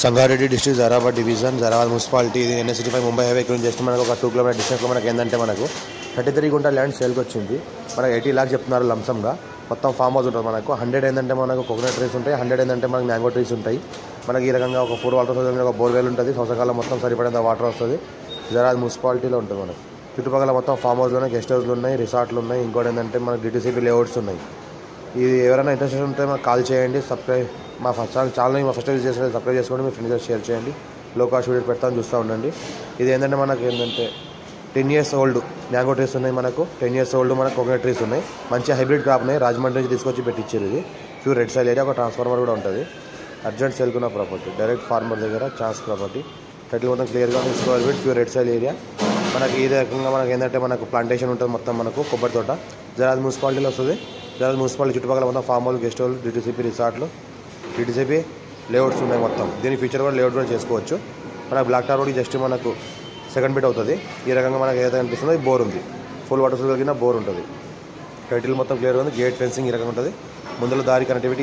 Sangareddy district Zaheerabad division Zaheerabad municipality ఇది NH-65 Mumbai highway నుంచి just మనకు ఒక 2 కిలోమీటర్ డిస్టెన్స్లో మనకి ఏంటంటే మనకు 33 గుంట ల్యాండ్ సేల్కి వచ్చింది. మనకు 80 lakhs చెప్తున్నారు లంసంగా. మొత్తం ఫామ్ హౌస్ ఉంటుంది. మనకు 100 ఏంటంటే మనకు కోకోనట్ ట్రీస్ ఉంటాయి, 100 ఏంటంటే మనకు మ్యాంగో ట్రీస్ ఉంటాయి. మనకి ఈ రకంగా ఒక 4 వాటర్ సోర్స్ ఒక బోర్వెల్ ఉంటుంది. సంవత్సరాల మొత్తం సరిపడేంత వాటర్ వస్తుంది. జరాబాద్ మున్సిపాలిటీలో ఉంటుంది. మనకు చుట్టుపక్కల మొత్తం ఫామ్ హౌస్లు ఉన్నాయి, గెస్ట్ హౌస్లు ఉన్నాయి, రిసార్ట్లు ఉన్నాయి. ఇంకోటి ఏంటంటే మనకు DTCP లేఅవుట్స్ ఉన్నాయి. ఇది ఎవరైనా ఇంట్రెస్ట్ ఉంటే మాకు కాల్ చేయండి. సబ్స్క్రైబ్ మా ఛానల్ని ఫస్ట్ యూజ్ చేసి సబ్స్క్రైబ్ చేసుకోండి. మీ ఫ్రెండ్స్ షేర్ చేయండి. లో కాస్ట్ వీడియో పెడతాను, చూస్తూ ఉండండి. ఇది ఏంటంటే మనకు ఏంటంటే 10 years ఓల్డ్ మ్యాంగో ట్రీస్ ఉన్నాయి. మనకు 10 years ఓల్డ్ మనకు కోకోనట్ ట్రీస్ ఉన్నాయి. మంచి హైబ్రిడ్ క్రాప్ ఉన్నాయి. రాజమండ్రి నుంచి తీసుకొచ్చి పెట్టించారు. ఇది ప్యూర్ రెడ్ సైల్ ఏరియా. ఒక ట్రాన్స్ఫార్మర్ కూడా ఉంటుంది. అర్జెంట్ సేల్కున్న ప్రాపర్టీ, డైరెక్ట్ ఫార్మర్ దగ్గర ఛాన్స్ ప్రాపర్టీ. టైటిల్ మొత్తం క్లియర్గా ఉంది. Square feet pure red సైల్ area. మనకి ఈ రకంగా మనకి ఏంటంటే మనకు ప్లాంటేషన్ ఉంటుంది. మొత్తం మనకు కొబ్బరి తోట జరాబాద్ మున్సిపాలిటీలో వస్తుంది. జరాబాద్ మున్సిపాలిటీ చుట్టుపక్కల మొత్తం farm house, guest house, DTCP రిసార్ట్లు, DTCP layouts ఉన్నాయి. మొత్తం దీని ఫీచర్ కూడా లేఅవుట్ కూడా చేసుకోవచ్చు. మనకు బ్లాక్ టాప్ రోడ్ జస్ట్ మనకు సెకండ్ బిట్ అవుతుంది. ఈ రకంగా మనకు ఏదైతే అనిపిస్తుందో ఈ బోర్ ఉంది. ఫుల్ వాటర్ కలిగిన బోర్ ఉంటుంది. టైటిల్ మొత్తం క్లియర్గా ఉంది. గేట్ ఫెన్సింగ్ ఈ రకంగా ఉంటుంది. ముందులో దారి కనెక్టివిటీ